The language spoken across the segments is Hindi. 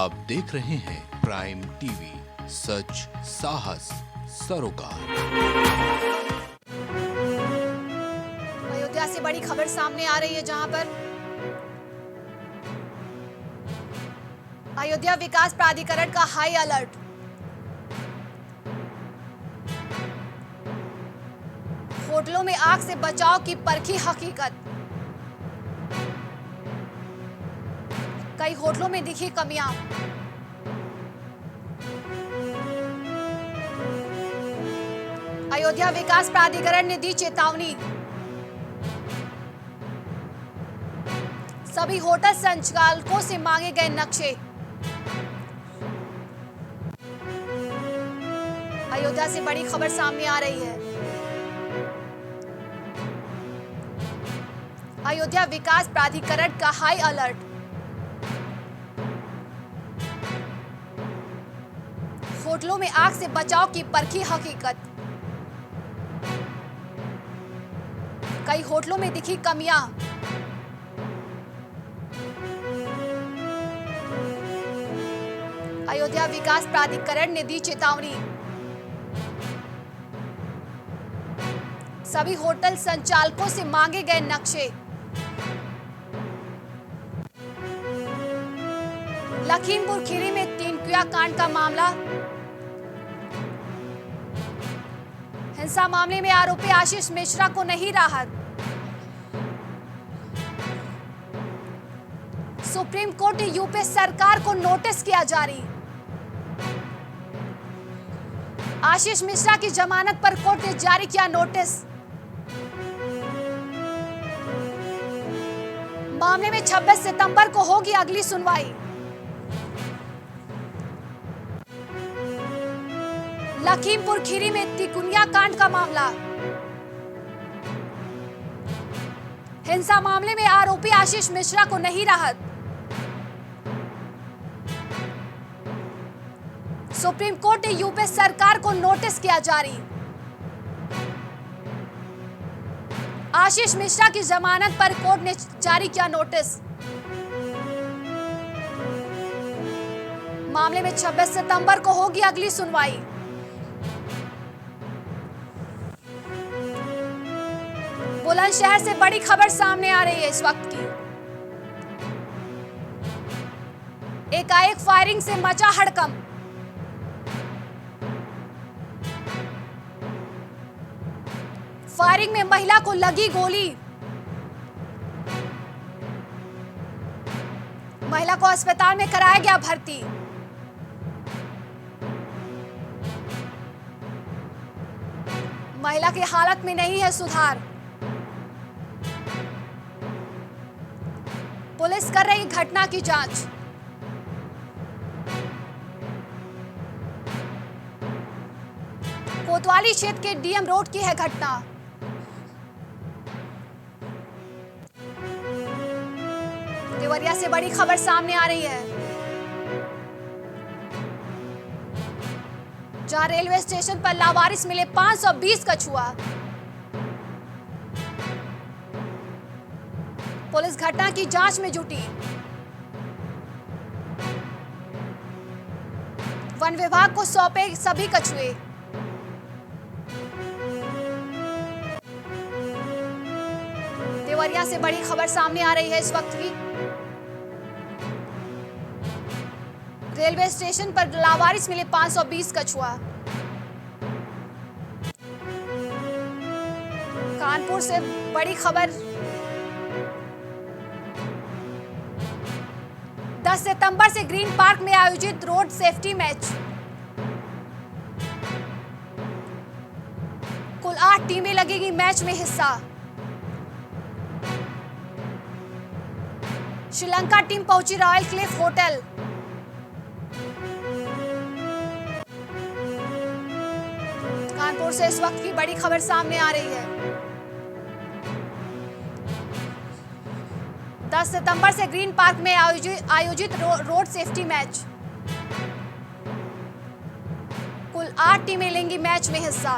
आप देख रहे हैं प्राइम टीवी, सच साहस सरोकार। अयोध्या से बड़ी खबर सामने आ रही है, जहां पर अयोध्या विकास प्राधिकरण का हाई अलर्ट। होटलों में आग से बचाव की परखी हकीकत। कई होटलों में दिखी कमियां। अयोध्या विकास प्राधिकरण ने दी चेतावनी। सभी होटल संचालकों से मांगे गए नक्शे। अयोध्या से बड़ी खबर सामने आ रही है। अयोध्या विकास प्राधिकरण का हाई अलर्ट। होटलों में आग से बचाव की परखी हकीकत। कई होटलों में दिखी कमियां। अयोध्या विकास प्राधिकरण ने दी चेतावनी। सभी होटल संचालकों से मांगे गए नक्शे। लखीमपुर खीरी में तीनकुया कांड का मामला। हिंसा मामले में आरोपी आशीष मिश्रा को नहीं राहत। सुप्रीम कोर्ट ने यूपी सरकार को नोटिस किया जारी। आशीष मिश्रा की जमानत पर कोर्ट ने जारी किया नोटिस। मामले में 26 सितंबर को होगी अगली सुनवाई। लखीमपुर खीरी में तिकुनिया कांड का मामला। हिंसा मामले में आरोपी आशीष मिश्रा को नहीं राहत। सुप्रीम कोर्ट ने यूपी सरकार को नोटिस किया जारी। आशीष मिश्रा की जमानत पर कोर्ट ने जारी किया नोटिस। मामले में 26 सितंबर को होगी अगली सुनवाई। बुलंदशहर से बड़ी खबर सामने आ रही है इस वक्त की। एकाएक फायरिंग से मचा हड़कंप। फायरिंग में महिला को लगी गोली। महिला को अस्पताल में कराया गया भर्ती। महिला की हालत में नहीं है सुधार। पुलिस कर रही घटना की जांच। कोतवाली क्षेत्र के डीएम रोड की है घटना। देवरिया से बड़ी खबर सामने आ रही है, जहां रेलवे स्टेशन पर लावारिस मिले 520 कछुआ। पुलिस घटना की जांच में जुटी। वन विभाग को सौंपे सभी कछुए। देवरिया से बड़ी खबर सामने आ रही है इस वक्त की। रेलवे स्टेशन पर लावारिस मिले 520 कछुआ। कानपुर से बड़ी खबर। 10 सितंबर से ग्रीन पार्क में आयोजित रोड सेफ्टी मैच। कुल 8 टीमें लगेगी मैच में हिस्सा। श्रीलंका टीम पहुंची रॉयल क्लिफ होटल। कानपुर से इस वक्त की बड़ी खबर सामने आ रही है। 10 सितंबर से ग्रीन पार्क में आयोजित रोड सेफ्टी मैच। कुल 8 टीमें लेंगी मैच में हिस्सा।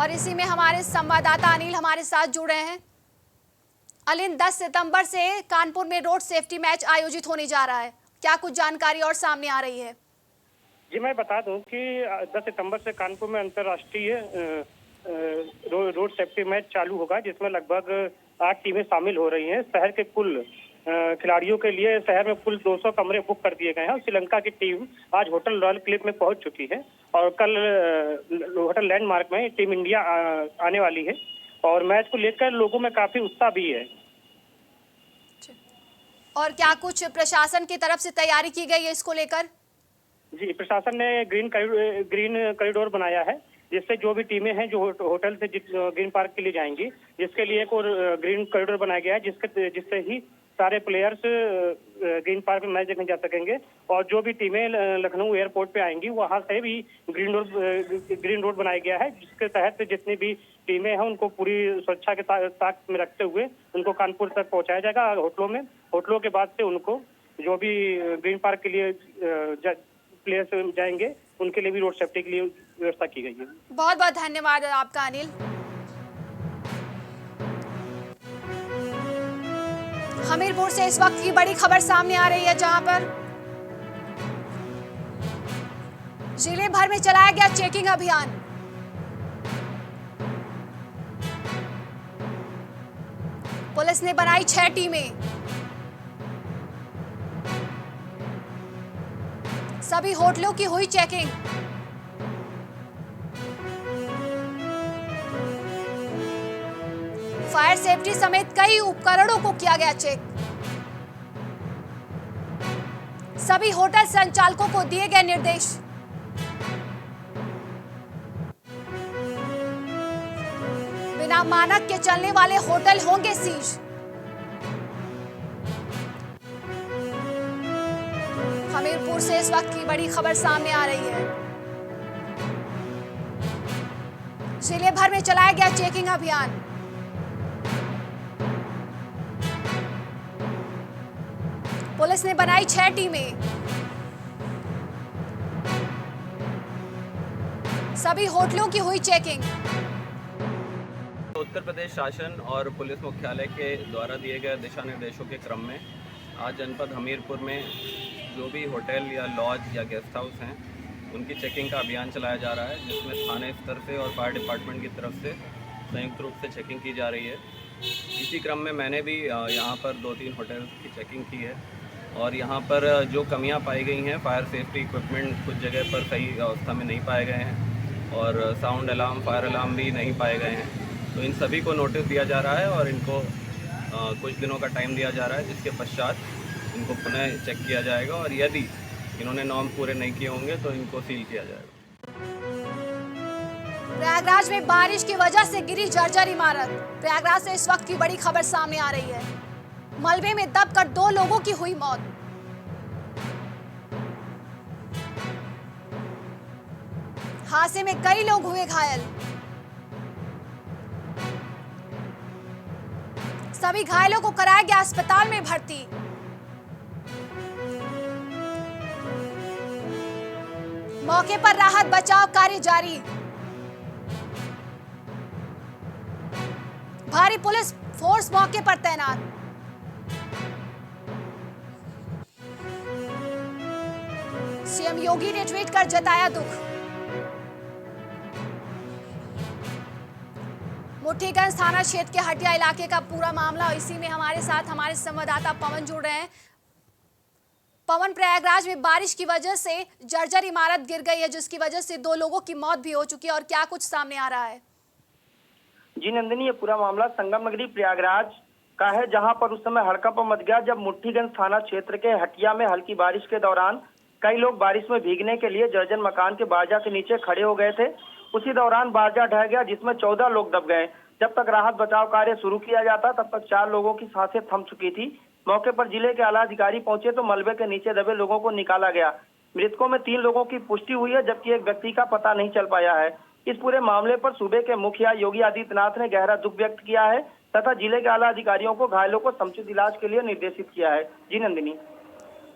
और इसी में हमारे संवाददाता अनिल हमारे साथ जुड़ रहे हैं। अलिन 10 सितंबर से कानपुर में रोड सेफ्टी मैच आयोजित होने जा रहा है, क्या कुछ जानकारी और सामने आ रही है? जी मैं बता दूं कि 10 सितंबर से कानपुर में अंतर्राष्ट्रीय रोड सेफ्टी मैच चालू होगा, जिसमें लगभग 8 टीमें शामिल हो रही हैं। शहर के कुल खिलाड़ियों के लिए शहर में कुल 200 कमरे बुक कर दिए गए हैं और श्रीलंका की टीम आज होटल रॉयल क्लिफ में पहुंच चुकी है और कल होटल लैंडमार्क में टीम इंडिया आने वाली है और मैच को लेकर लोगों में काफी उत्साह भी है। और क्या कुछ प्रशासन की तरफ से तैयारी की गई है इसको लेकर? जी, प्रशासन ने ग्रीन कॉरिडोर बनाया है, जिससे जो भी टीमें हैं जो होटल से ग्रीन पार्क के लिए जाएंगी, जिसके लिए एक और ग्रीन कॉरिडोर बनाया गया है, जिससे ही सारे प्लेयर्स ग्रीन पार्क में मैच देखने जा सकेंगे और जो भी टीमें लखनऊ एयरपोर्ट पे आएंगी वहां से भी ग्रीन रोड बनाया गया है, जिसके तहत जितनी भी टीमें हैं उनको पूरी सुरक्षा के साथ में रखते हुए उनको कानपुर तक पहुंचाया जाएगा होटलों के बाद से उनको जो भी ग्रीन पार्क के लिए प्लेयर्स जाएंगे उनके लिए भी रोड सेफ्टी के लिए व्यवस्था की गई है। बहुत बहुत धन्यवाद आपका अनिल। हमीरपुर से इस वक्त की बड़ी खबर सामने आ रही है, जहां पर जिले भर में चलाया गया चेकिंग अभियान। पुलिस ने बनाई 6 टीमें, सभी होटलों की हुई चेकिंग। फायर सेफ्टी समेत कई उपकरणों को किया गया चेक। सभी होटल संचालकों को दिए गए निर्देश। बिना मानक के चलने वाले होटल होंगे सीज। हमीरपुर से इस वक्त की बड़ी खबर सामने आ रही है। जिले भर में चलाया गया चेकिंग अभियान। पुलिस ने बनाई 6 टीमें, सभी होटलों की हुई चेकिंग। उत्तर प्रदेश शासन और पुलिस मुख्यालय के द्वारा दिए गए दिशा निर्देशों के क्रम में आज जनपद हमीरपुर में जो भी होटल या लॉज या गेस्ट हाउस हैं उनकी चेकिंग का अभियान चलाया जा रहा है, जिसमें थाने स्तर से और फायर डिपार्टमेंट की तरफ से संयुक्त रूप से चेकिंग की जा रही है। इसी क्रम में मैंने भी यहाँ पर 2-3 होटल की चेकिंग की है और यहाँ पर जो कमियाँ पाई गई हैं, फायर सेफ्टी इक्विपमेंट कुछ जगह पर सही अवस्था में नहीं पाए गए हैं और साउंड अलार्म, फायर अलार्म भी नहीं पाए गए हैं, तो इन सभी को नोटिस दिया जा रहा है और इनको कुछ दिनों का टाइम दिया जा रहा है, जिसके पश्चात इनको पुनः चेक किया जाएगा और यदि इन्होंने नॉर्म पूरे नहीं किए होंगे तो इनको सील किया जाएगा। प्रयागराज में बारिश की वजह से गिरी जर्जर इमारत। प्रयागराज से इस वक्त की बड़ी खबर सामने आ रही है। मलबे में दबकर 2 लोगों की हुई मौत। हादसे में कई लोग हुए घायल। सभी घायलों को कराया गया अस्पताल में भर्ती। मौके पर राहत बचाव कार्य जारी। भारी पुलिस फोर्स मौके पर तैनात। सीएम योगी ने ट्वीट कर जताया दुख। मुठ्ठीगंज थाना क्षेत्र के हटिया इलाके का पूरा मामला, इसी में हमारे साथ हमारे संवाददाता पवन जुड़ रहे हैं। पवन, प्रयागराज में बारिश की वजह से जर्जर इमारत गिर गई है, जिसकी वजह से 2 लोगों की मौत भी हो चुकी है, और क्या कुछ सामने आ रहा है? जी नंदिनी, ये पूरा मामला संगम नगरी प्रयागराज का है, जहां पर उस समय हड़कंप मच गया जब मुठ्ठीगंज थाना क्षेत्र के हटिया में हल्की बारिश के दौरान कई लोग बारिश में भीगने के लिए जर्जर मकान के बारजा के नीचे खड़े हो गए थे। उसी दौरान बारजा ढह गया, जिसमें 14 लोग दब गए। जब तक राहत बचाव कार्य शुरू किया जाता तब तक 4 लोगों की सांसें थम चुकी थी। मौके पर जिले के आला अधिकारी पहुंचे तो मलबे के नीचे दबे लोगों को निकाला गया। मृतकों में 3 लोगों की पुष्टि हुई है, जबकि एक व्यक्ति का पता नहीं चल पाया है। इस पूरे मामले पर सूबे के मुखिया योगी आदित्यनाथ ने गहरा दुख व्यक्त किया है तथा जिले के आला अधिकारियों को घायलों को समुचित इलाज के लिए निर्देशित किया है। जी नंदिनी,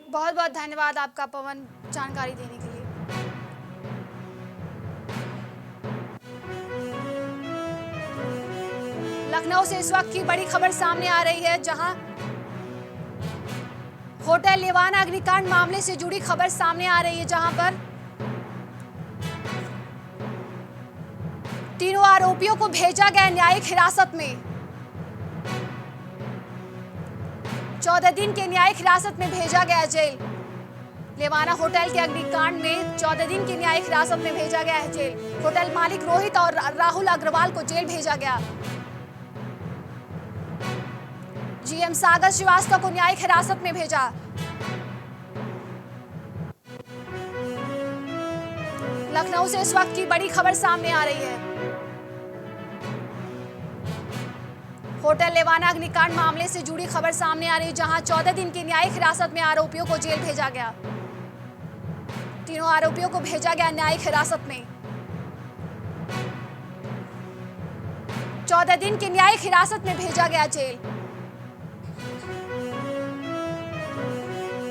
बहुत बहुत धन्यवाद आपका पवन, जानकारी देने के लिए। लखनऊ से इस वक्त की बड़ी खबर सामने आ रही है, जहां होटल लेवाना अग्निकांड मामले से जुड़ी खबर सामने आ रही है, जहां पर तीनों आरोपियों को भेजा गया न्यायिक हिरासत में। 14 दिन के न्यायिक हिरासत में भेजा गया जेल। लेवाना होटल के अग्निकांड में 14 दिन की न्यायिक हिरासत में भेजा गया है जेल। होटल मालिक रोहित और राहुल अग्रवाल को जेल भेजा गया। जीएम सागर श्रीवास्तव को न्यायिक हिरासत में भेजा। लखनऊ से इस वक्त की बड़ी खबर सामने आ रही है। होटल लेवाना अग्निकांड मामले से जुड़ी खबर सामने आ रही है, जहां 14 दिन की न्यायिक हिरासत में आरोपियों को जेल भेजा गया। तीनों आरोपियों को भेजा गया न्यायिक हिरासत में। 14 दिन की न्यायिक हिरासत में भेजा गया जेल।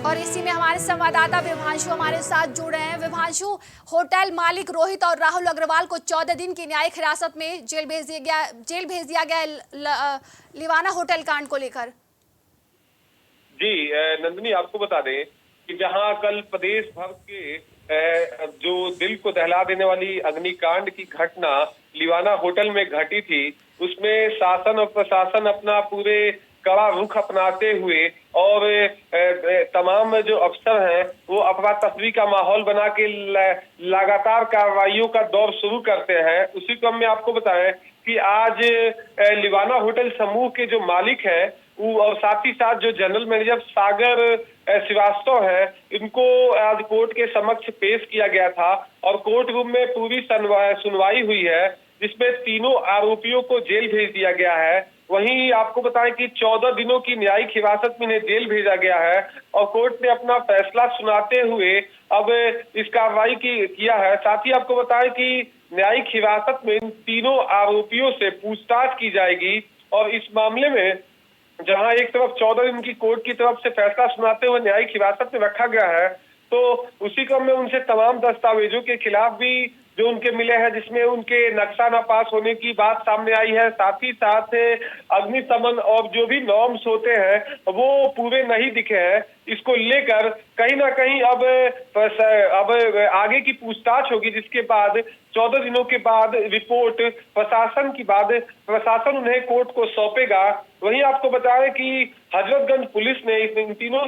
और इसी में हमारे संवाददाता विभांशु हमारे साथ जुड़ रहे हैं। विभांशु, होटल मालिक रोहित और राहुल अग्रवाल को 14 दिन की न्यायिक हिरासत में जेल भेज दिया गया है लेवाना होटल कांड को लेकर। जी नंदिनी, आपको बता दें कि जहां कल प्रदेश भर के जो दिल को दहला देने वाली अग्निकांड की घटना लेवाना होटल में घटी थी, उसमें शासन और प्रशासन अपना पूरे कड़ा रुख अपनाते हुए और तमाम जो अफसर हैं वो अफरा तफरी का माहौल बना के लगातार कार्रवाइयों का दौर शुरू करते हैं। उसी क्रम में आपको बताएं कि आज लेवाना होटल समूह के जो मालिक हैं और साथ ही साथ जो जनरल मैनेजर सागर श्रीवास्तव है, इनको आज कोर्ट के समक्ष पेश किया गया था और कोर्ट रूम में पूरी सुनवाई हुई है, जिसमें तीनों आरोपियों को जेल भेज दिया गया है। वहीं आपको बताएं कि 14 दिनों की न्यायिक हिरासत में इन्हें जेल भेजा गया है और कोर्ट ने अपना फैसला सुनाते हुए अब इस कार्रवाई किया है। साथ ही आपको बताएं कि न्यायिक हिरासत में इन तीनों आरोपियों से पूछताछ की जाएगी और इस मामले में जहां एक तरफ 14 दिन की कोर्ट की तरफ से फैसला सुनाते हुए न्यायिक हिरासत में रखा गया है, तो उसी क्रम में उनसे तमाम दस्तावेजों के खिलाफ भी जो उनके मिले हैं, जिसमें उनके नक्शा न पास होने की बात सामने आई है, साथ ही साथ अग्निशमन और जो भी नॉर्म्स होते हैं वो पूरे नहीं दिखे हैं। इसको लेकर कहीं ना कहीं अब आगे की पूछताछ होगी, जिसके बाद 14 दिनों के बाद रिपोर्ट प्रशासन उन्हें कोर्ट को सौंपेगा। वहीं आपको बताएं कि हजरतगंज पुलिस ने इन तीनों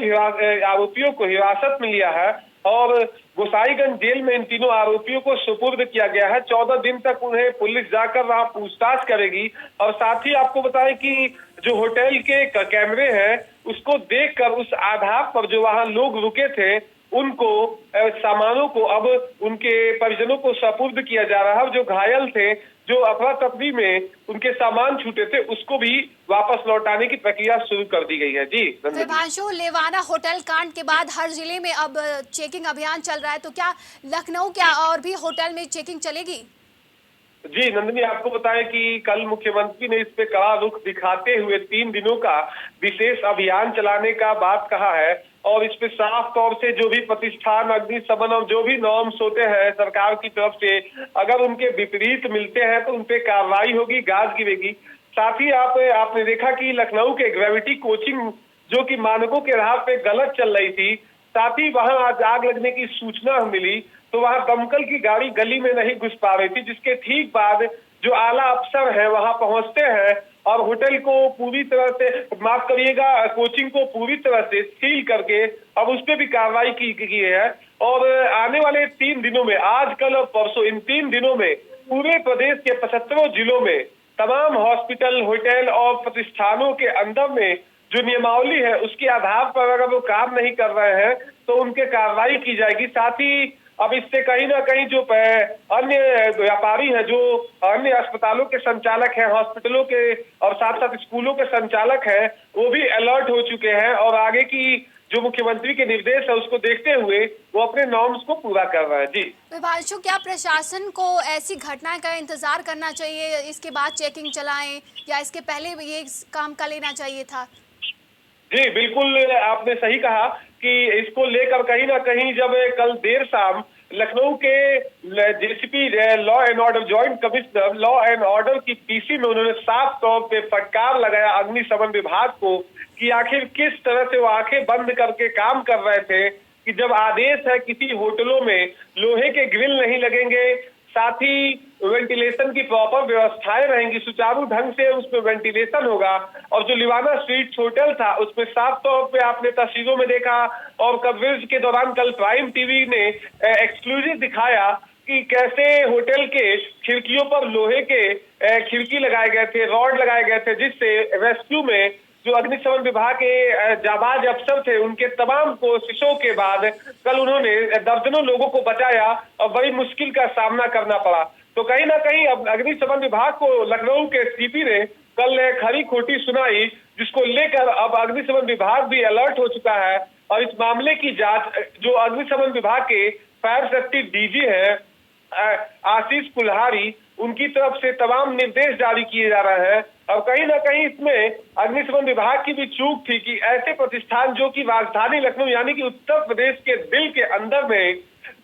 आरोपियों को हिरासत में लिया है और गोसाईगंज जेल में इन तीनों आरोपियों को सुपुर्द किया गया है। 14 दिन तक उन्हें पुलिस जाकर वहां पूछताछ करेगी और साथ ही आपको बताएं कि जो होटल के कैमरे हैं उसको देखकर उस आधार पर जो वहां लोग रुके थे उनको सामानों को अब उनके परिजनों को सुपुर्द किया जा रहा है और जो घायल थे, जो अफरा तफरी में उनके सामान छूटे थे, उसको भी वापस लौटाने की प्रक्रिया शुरू कर दी गई है। जी विभांशु, लेवाना होटल कांड के बाद हर जिले में अब चेकिंग अभियान चल रहा है, तो क्या लखनऊ और भी होटल में चेकिंग चलेगी? जी नंदिनी, आपको बताएं कि कल मुख्यमंत्री ने इस पे कड़ा रुख दिखाते हुए 3 दिनों का विशेष अभियान चलाने का बात कहा है और इस पे साफ तौर से जो भी प्रतिष्ठान अग्निशमन और जो भी नॉर्म्स होते हैं सरकार की तरफ से, अगर उनके विपरीत मिलते हैं तो उनपे कार्रवाई होगी, गाज गिरेगी। साथ ही आपने देखा कि लखनऊ के ग्रेविटी कोचिंग जो कि मानकों के राह पे गलत चल रही थी, साथ ही वहां आज आग लगने की सूचना मिली तो वहां दमकल की गाड़ी गली में नहीं घुस पा रही थी, जिसके ठीक बाद जो आला अफसर है वहां पहुंचते हैं और होटल को पूरी तरह से, माफ करिएगा, कोचिंग को पूरी तरह से सील करके अब उस पर भी कार्रवाई की है और आने वाले 3 दिनों में, आज कल और परसों, इन 3 दिनों में पूरे प्रदेश के 75 जिलों में तमाम हॉस्पिटल, होटल और प्रतिष्ठानों के अंदर में जो नियमावली है उसके आधार पर अगर वो काम नहीं कर रहे हैं तो उनके कार्रवाई की जाएगी। साथ ही अब इससे कहीं ना कहीं जो अन्य व्यापारी हैं, जो अन्य अस्पतालों के संचालक हैं, हॉस्पिटलों के और साथ साथ स्कूलों के संचालक हैं, वो भी अलर्ट हो चुके हैं और आगे की जो मुख्यमंत्री के निर्देश है उसको देखते हुए वो अपने नॉर्म्स को पूरा कर रहा है। जी विभांशु, क्या प्रशासन को ऐसी घटनाएं का इंतजार करना चाहिए, इसके बाद चेकिंग चलाएं, या इसके पहले ये काम कर लेना चाहिए था? जी बिल्कुल, आपने सही कहा कि इसको लेकर कहीं ना कहीं जब कल देर शाम लखनऊ के JCP law and order joint commissioner law and order की पीसी में उन्होंने साफ तौर पे फटकार लगाया अग्निशमन विभाग को कि आखिर किस तरह से वो आंखें बंद करके काम कर रहे थे कि जब आदेश है किसी होटलों में लोहे के ग्रिल नहीं लगेंगे, साथ ही वेंटिलेशन की प्रॉपर व्यवस्थाएं रहेंगी, सुचारू ढंग से उसमें वेंटिलेशन होगा। और जो लिवाना स्वीट्स होटल था उसमें साफ तौर पे आपने तस्वीरों में देखा और कवरेज के दौरान कल प्राइम टीवी ने एक्सक्लूसिव दिखाया कि कैसे होटल के खिड़कियों पर लोहे के खिड़की लगाए गए थे, रॉड लगाए गए थे, जिससे रेस्क्यू में जो अग्निशमन विभाग के जाबाज अफसर थे उनके तमाम कोशिशों के बाद कल उन्होंने दर्जनों लोगों को बचाया और बड़ी मुश्किल का सामना करना पड़ा। तो कहीं ना कहीं अब अग्निशमन विभाग को लखनऊ के सीपी ने कल खरी खोटी सुनाई, जिसको लेकर अब अग्निशमन विभाग भी अलर्ट हो चुका है और इस मामले की जांच जो अग्निशमन विभाग के फायर सेफ्टी डीजी है आशीष कुल्हारी, उनकी तरफ से तमाम निर्देश जारी किए जा रहे हैं। और कहीं ना कहीं इसमें अग्निशमन विभाग की भी चूक थी कि ऐसे प्रतिष्ठान जो कि राजधानी लखनऊ यानी कि उत्तर प्रदेश के दिल के अंदर में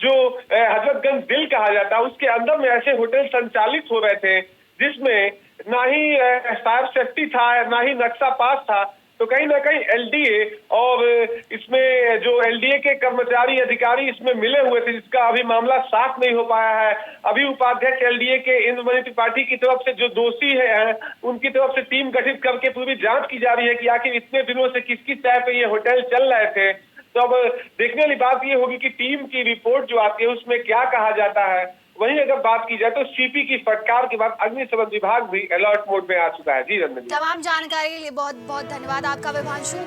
जो हजरतगंज दिल कहा जाता है उसके अंदर में ऐसे होटल संचालित हो रहे थे जिसमें ना ही फायर सेफ्टी था ना ही नक्शा पास था। तो कहीं ना कहीं एलडीए और इसमें जो एलडीए के कर्मचारी अधिकारी इसमें मिले हुए थे, जिसका अभी मामला साफ नहीं हो पाया है। अभी उपाध्यक्ष एलडीए के इंद्रमणि त्रिपाठी की तरफ से जो दोषी है उनकी तरफ से टीम गठित करके पूरी जांच की जा रही है कि आखिर इतने दिनों से किस किस तरह पे ये होटल चल रहे थे। तो अब देखने वाली बात ये होगी कि टीम की रिपोर्ट जो आती है उसमें क्या कहा जाता है। वहीं अगर बात की जाए तो सीपी की फटकार के बाद अग्निशमन विभाग भी अलर्ट मोड में आ चुका है। जी रंजन, तमाम जानकारी के लिए बहुत बहुत धन्यवाद आपका विभांशु।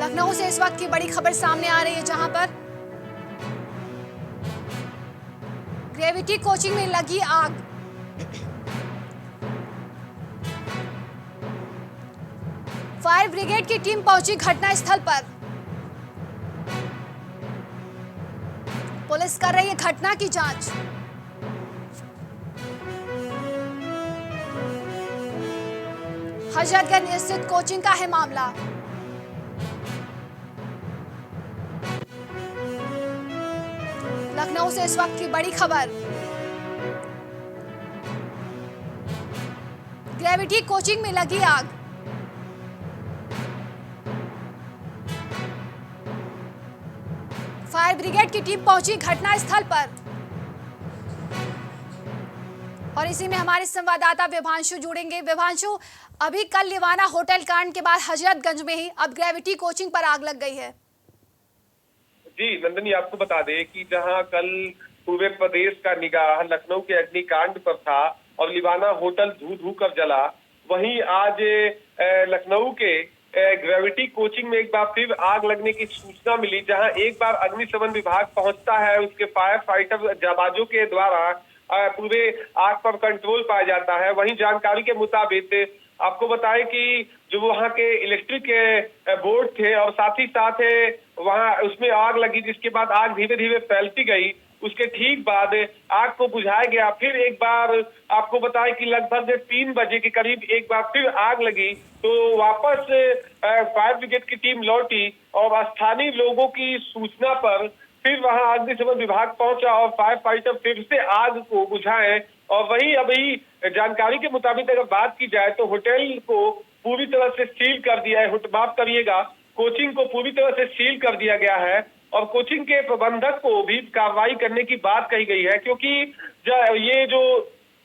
लखनऊ से इस वक्त की बड़ी खबर सामने आ रही है, जहां पर ग्रेविटी कोचिंग में लगी आग। फायर ब्रिगेड की टीम पहुंची घटनास्थल पर। पुलिस कर रही है घटना की जांच। हजरतगंज स्थित कोचिंग का है मामला। लखनऊ से इस वक्त की बड़ी खबर। ग्रेविटी कोचिंग में लगी आग। फायर ब्रिगेड की टीम पहुंची घटनास्थल पर और इसी में हमारे संवाददाता विभांशु जुड़ेंगे। विभांशु, अभी कल लिवाना होटल कांड के बाद हजरतगंज में ही अब ग्रेविटी कोचिंग पर आग लग गई है। जी नंदनी, आपको बता दें कि जहां कल पूरे प्रदेश का निगाह लखनऊ के अग्निकांड पर था और लिवाना होटल धू धू कर जला, वहीं आज लखनऊ के ग्रेविटी कोचिंग में एक बार फिर आग लगने की सूचना मिली, जहां एक बार अग्निशमन विभाग पहुंचता है, उसके फायर फाइटर जाबाजों के द्वारा पूरे आग पर कंट्रोल पाया जाता है। वहीं जानकारी के मुताबिक आपको बताएं कि जो वहां के इलेक्ट्रिक बोर्ड थे और साथ ही साथ वहां उसमें आग लगी, जिसके बाद आग धीरे धीरे फैलती गई। उसके ठीक बाद आग को बुझाया गया। फिर एक बार आपको बताएं कि लगभग 3 बजे के करीब एक बार फिर आग लगी, तो वापस फायर ब्रिगेड की टीम लौटी और स्थानीय लोगों की सूचना पर फिर वहां अग्निशमन विभाग पहुंचा और फायर फाइटर फिर से आग को बुझाए। और वही अभी जानकारी के मुताबिक अगर बात की जाए तो होटल को पूरी तरह से सील कर दिया है। माफ करिएगा, कोचिंग को पूरी तरह से सील कर दिया गया है और कोचिंग के प्रबंधक को भी कार्रवाई करने की बात कही गई है, क्योंकि ये जो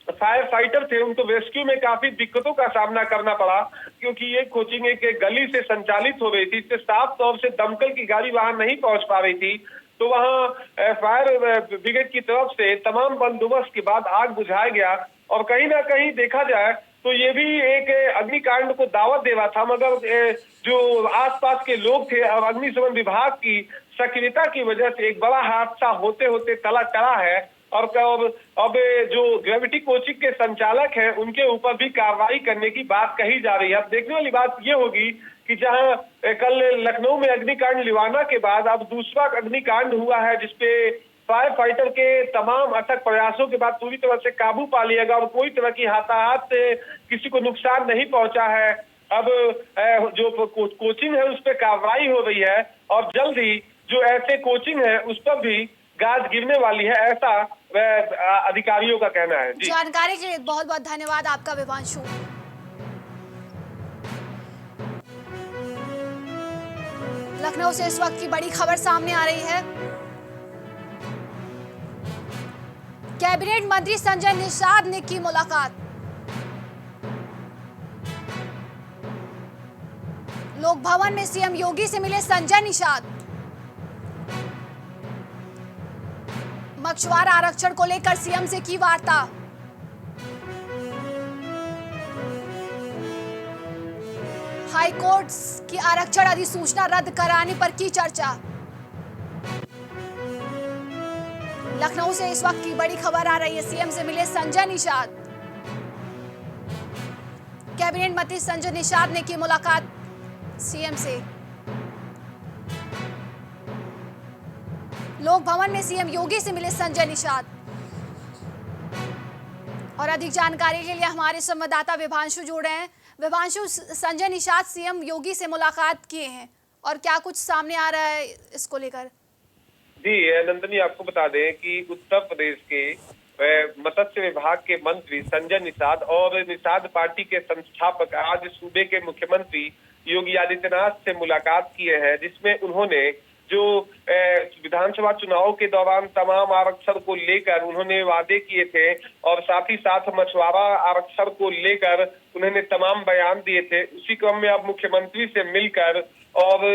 फायर फाइटर थे उनको रेस्क्यू में काफी दिक्कतों का सामना करना पड़ा, क्योंकि ये कोचिंग एक गली से संचालित हो रही थी। इससे साफ तौर से दमकल की गाड़ी वहां नहीं पहुंच पा रही थी। तो वहां फायर ब्रिगेड की तरफ से तमाम बंदोबस्त के बाद आग बुझाया गया। और कहीं ना कहीं देखा जाए तो ये भी एक अग्निकांड को दावत दे रहा था, मगर जो आसपास के लोग थे और अग्निशमन विभाग की सक्रियता की वजह से एक बड़ा हादसा होते होते टला है। और अब जो ग्रेविटी कोचिंग के संचालक हैं उनके ऊपर भी कार्रवाई करने की बात कही जा रही है। अब देखने वाली बात ये होगी कि जहां कल लखनऊ में अग्निकांड लिवाना के बाद अब दूसरा अग्निकांड हुआ है, जिसपे फायर फाइटर के तमाम अथक प्रयासों के बाद पूरी तरह से काबू पा लिया गया और कोई तरह की हताहत से किसी को नुकसान नहीं पहुंचा है। अब जो कोचिंग है उस पर कार्रवाई हो रही है और जल्द ही जो ऐसे कोचिंग है उस पर भी गाज गिरने वाली है, ऐसा अधिकारियों का कहना है। जी जानकारी के लिए बहुत बहुत धन्यवाद आपका विभांशु। लखनऊ से इस वक्त की बड़ी खबर सामने आ रही है। कैबिनेट मंत्री संजय निषाद ने की मुलाकात। लोक भवन में सीएम योगी से मिले संजय निषाद। मछुआरा आरक्षण को लेकर सीएम से की वार्ता। हाईकोर्ट की आरक्षण अधिसूचना रद्द कराने पर की चर्चा। लखनऊ से इस वक्त की बड़ी खबर आ रही है। सीएम से मिले संजय निषाद। कैबिनेट मंत्री संजय निषाद ने की मुलाकात सीएम से। लोक भवन में सीएम योगी से मिले संजय निषाद। और अधिक जानकारी के लिए हमारे संवाददाता विभांशु जुड़ रहे हैं। विभांशु, संजय निषाद सीएम योगी से मुलाकात किए हैं और क्या कुछ सामने आ रहा है इसको लेकर? जी नंदनी, आपको बता दें कि उत्तर प्रदेश के मत्स्य विभाग के मंत्री संजय निषाद और निषाद पार्टी के संस्थापक आज सूबे के मुख्यमंत्री योगी आदित्यनाथ से मुलाकात किए हैं, जिसमें उन्होंने जो विधानसभा चुनाव के दौरान तमाम आरक्षण को लेकर उन्होंने वादे किए थे और साथ ही साथ मछुआरा आरक्षण को लेकर उन्होंने तमाम बयान दिए थे, उसी क्रम में अब मुख्यमंत्री से मिलकर और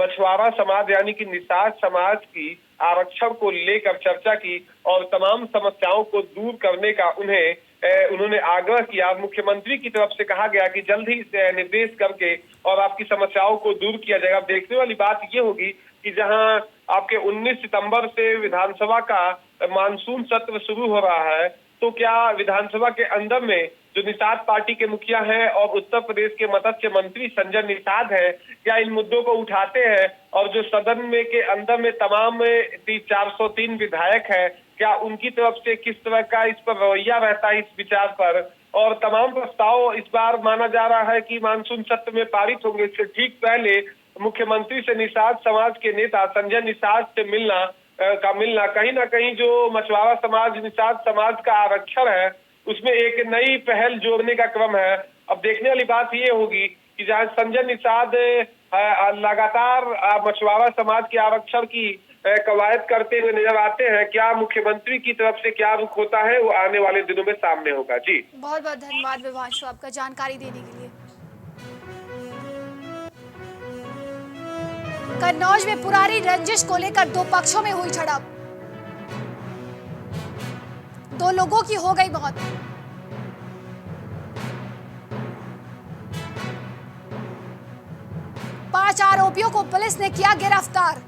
मछुआरा समाज यानी कि निषाद समाज की आरक्षण को लेकर चर्चा की और तमाम समस्याओं को दूर करने का उन्होंने आग्रह किया। मुख्यमंत्री की तरफ से कहा गया कि जल्द ही निर्देश करके और आपकी समस्याओं को दूर किया जाएगा। अब देखने वाली बात ये होगी कि जहां आपके 19 सितंबर से विधानसभा का मानसून सत्र शुरू हो रहा है, तो क्या विधानसभा के अंदर में जो निषाद पार्टी के मुखिया हैं और उत्तर प्रदेश के मत्स्य मंत्री संजय निषाद हैं, क्या इन मुद्दों को उठाते हैं? और जो सदन में के अंदर में तमाम 403 विधायक हैं, क्या उनकी तरफ से किस तरह का इस पर रवैया रहता है इस विचार पर? और तमाम प्रस्ताव इस बार माना जा रहा है कि मानसून सत्र में पारित होंगे। इससे ठीक पहले मुख्यमंत्री से निषाद समाज के नेता संजय निषाद से मिलना कहीं ना कहीं जो मछुआरा समाज निषाद समाज का आरक्षण है उसमें एक नई पहल जोड़ने का क्रम है। अब देखने वाली बात ये होगी कि जहां संजय निषाद लगातार मछुआरा समाज के आरक्षण की कवायद करते हुए नजर आते हैं, क्या मुख्यमंत्री की तरफ से क्या रुख होता है वो आने वाले दिनों में सामने होगा। जी बहुत बहुत धन्यवाद विभांशु आपका जानकारी देने के लिए। कन्नौज में पुरानी रंजिश को लेकर दो पक्षों में हुई झड़प। 2 लोगों की हो गई मौत। पांच आरोपियों को पुलिस ने किया गिरफ्तार।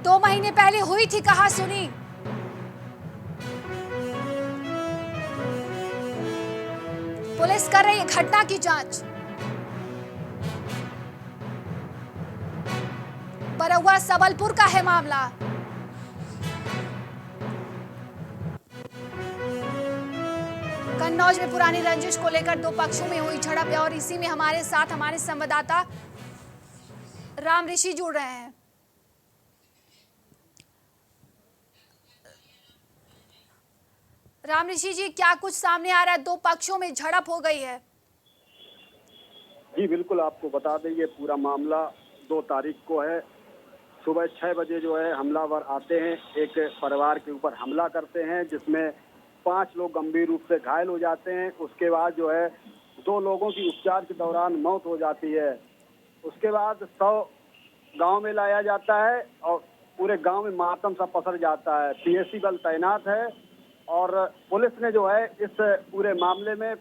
2 महीने पहले हुई थी कहासुनी। पुलिस कर रही है घटना की जांच। बरौआ सबलपुर का है मामला। कन्नौज में पुरानी रंजिश को लेकर 2 पक्षों में हुई झड़प है और इसी में हमारे साथ हमारे संवाददाता राम ऋषि जुड़ रहे हैं। राम ऋषि जी, क्या कुछ सामने आ रहा है? 2 पक्षों में झड़प हो गई है। जी बिल्कुल, आपको बता दें ये पूरा मामला 2 तारीख को है। सुबह 6 बजे जो है हमलावर आते हैं, एक परिवार के ऊपर हमला करते हैं जिसमें 5 लोग गंभीर रूप से घायल हो जाते हैं। उसके बाद जो है 2 लोगों की उपचार के दौरान मौत हो जाती है। उसके बाद 100 गांव में लाया जाता है और पूरे गांव में मातम सा पसर जाता है। पीएसी बल तैनात है और पुलिस ने जो है इस पूरे मामले में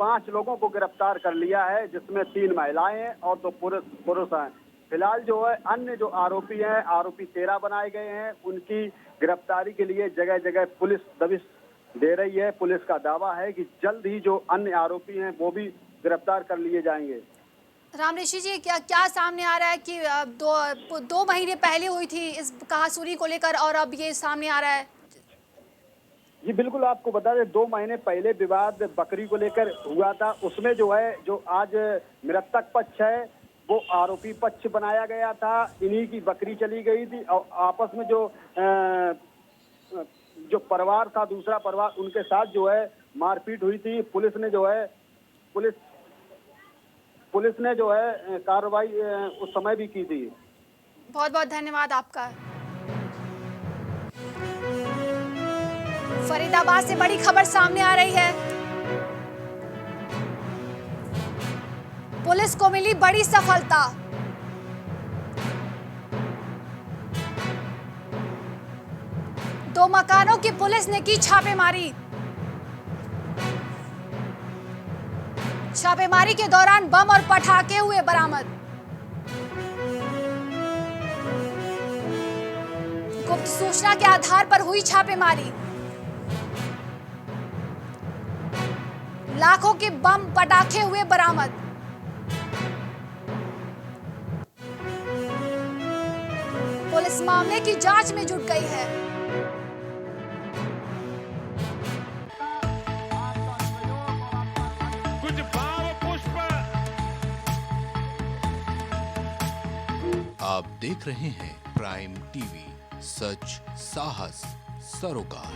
5 लोगों को गिरफ्तार कर लिया है, जिसमें 3 महिलाएं हैं और 2 पुरुष हैं। फिलहाल जो है अन्य जो आरोपी हैं, आरोपी 13 बनाए गए हैं, उनकी गिरफ्तारी के लिए जगह जगह पुलिस दबिश दे रही है। पुलिस का दावा है कि जल्द ही जो अन्य आरोपी हैं वो भी गिरफ्तार कर लिए जाएंगे। राम ऋषि जी, क्या सामने आ रहा है कि 2 महीने पहले हुई थी इस कहासुनी को लेकर और अब ये सामने आ रहा है? जी बिल्कुल, आपको बता दें 2 महीने पहले विवाद बकरी को लेकर हुआ था। उसमें जो है, जो आज मृतक पक्ष है वो आरोपी पक्ष बनाया गया था। इन्हीं की बकरी चली गई थी और आपस में जो परिवार था, दूसरा परिवार, उनके साथ जो है मारपीट हुई थी। पुलिस ने जो है कार्रवाई उस समय भी की थी। बहुत बहुत धन्यवाद आपका। फरीदाबाद से बड़ी खबर सामने आ रही है। पुलिस को मिली बड़ी सफलता। दो मकानों की पुलिस ने की छापेमारी। छापेमारी के दौरान बम और पटाखे हुए बरामद। गुप्त सूचना के आधार पर हुई छापेमारी। लाखों के बम पटाखे हुए बरामद। पुलिस मामले की जांच में जुट गई है। कुछ भाव पुष्प। आप देख रहे हैं प्राइम टीवी, सच साहस सरोकार।